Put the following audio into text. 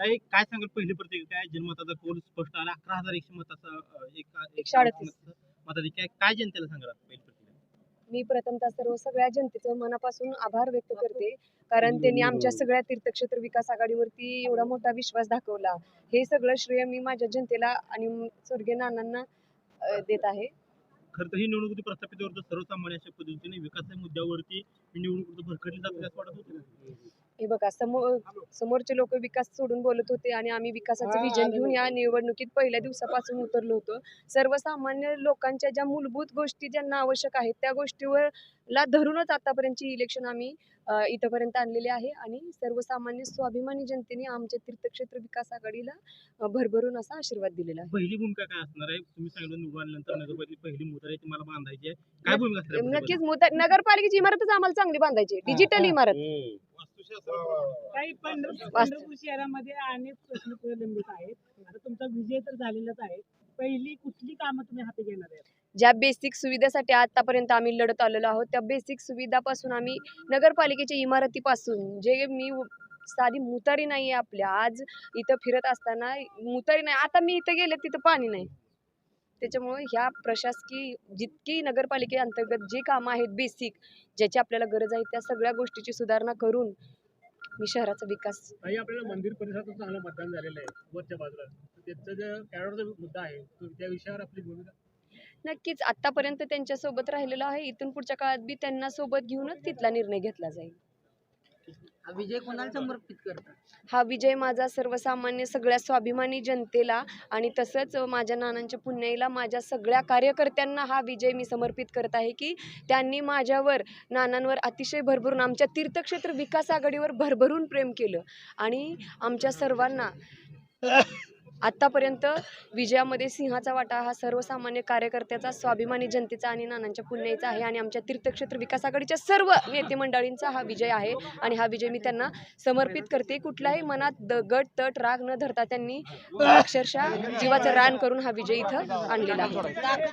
काय सांगाल पहिली प्रतिक्रिया काय जनमताचा कौल स्पष्ट आला 11,100 मताचा 138 मताधिक्य काय जनतेला सांगाल पहिली प्रतिक्रिया? मी प्रथमतः सगळ्या जनतेचं मनापासून आभार व्यक्त करते, कारण त्यांनी आमच्या सगळ्या तीर्थक्षेत्र विकास आघाडीवरती एवढा मोठा विश्वास दाखवला. हे सगळं श्रेय मी माझ्या जनतेला आणि स्वर्गीय नानांना देत आहे. खरं तर ही निवडणूक प्रस्थापित होतं सर्वसामान्य अशा पद्धतीने विकासाच्या मुद्द्यावरती ही निवडणूक भरकटली जाते असं वाटत होतं. हे बघा समोरचे लोक विकास सोडून बोलत होते आणि आम्ही विकासाचं विजन घेऊन या निवडणुकीत पहिल्या दिवसापासून उतरलो होतो. सर्वसामान्य लोकांच्या ज्या मूलभूत गोष्टी ज्यांना आवश्यक आहेत त्या गोष्टीवर धरूनच आतापर्यंतची इलेक्शन आम्ही इथपर्यंत आणलेले आहे आणि सर्वसामान्य स्वाभिमानी जनतेने आमच्या तीर्थक्षेत्र विकास आघाडीला भरभरून असा आशीर्वाद दिलेला आहे. पहिली भूमिका काय असणार आहे? तुम्ही सांगितलं निवडून आल्यानंतर नगरपालिकेची पहिली मोटार आहे ती मला बांधायची आहे. काय भूमिका असणार आहे? नक्कीच नगरपालिकेची इमारतच आम्हाला चांगली बांधायची, डिजिटल इमारत. काही पंढरपूर शहरामध्ये अनेक प्रश्न प्रलंबित आहेत. आता तुमचा विजय तर झालेलाच आहे. पहिली कुठली कामं तुम्ही हाती घेणार आहे? ज्या बेसिक सुविधेसाठी आतापर्यंत आम्ही लढत आलेलो आहोत त्या बेसिक सुविधापासून आम्ही नगरपालिकेच्या इमारतीपासून जे मी साधी मुतारी नाहीये आपल्या, आज इथं फिरत असताना मुतारी नाही, आता मी इथं गेले तिथं पाणी नाही. त्याच्यामुळे ह्या प्रशासकीय जितकी नगरपालिकेअंतर्गत जी कामं आहेत बेसिक ज्याची आपल्याला गरज आहे त्या सगळ्या गोष्टीची सुधारणा करून मी शहराचा विकास. आपल्याला मंदिर परिसरातून चांगलं मतदान झालेलं आहे वरच्या बाजूला, त्याचा जो कॅरोडचा मुद्दा आहे त्या विषयावर आपली भूमिका. नक्कीच आतापर्यंत त्यांच्या सोबत राहिलेलो आहे, इथून पुढच्या काळात बी त्यांना सोबत घेऊनच तिथला निर्णय घेतला जाईल. हा विजय कोणाला समर्पित करता? हा विजय माझा सर्वसामान्य सगळ्या स्वाभिमानी जनतेला आणि तसंच माझ्या नानांच्या पुण्याईला माझ्या सगळ्या कार्यकर्त्यांना हा विजय मी समर्पित करत आहे की त्यांनी माझ्यावर नानांवर अतिशय भरभरून आमच्या तीर्थक्षेत्र विकास आघाडीवर भरभरून प्रेम केलं आणि आमच्या सर्वांना आतापर्यंत विजयामध्ये सिंहाचा वाटा हा सर्वसामान्य कार्यकर्त्याचा, स्वाभिमानी जनतेचा आणि नानांच्या पुण्याईचा आहे आणि आमच्या तीर्थक्षेत्र विकास आघाडीच्या सर्व नेते मंडळींचा हा विजय आहे आणि हा विजय मी त्यांना समर्पित करते. कुठलाही मनात गट तट राग न धरता त्यांनी अक्षरशः जीवाचं रान करून हा विजय इथं आणलेला आहे.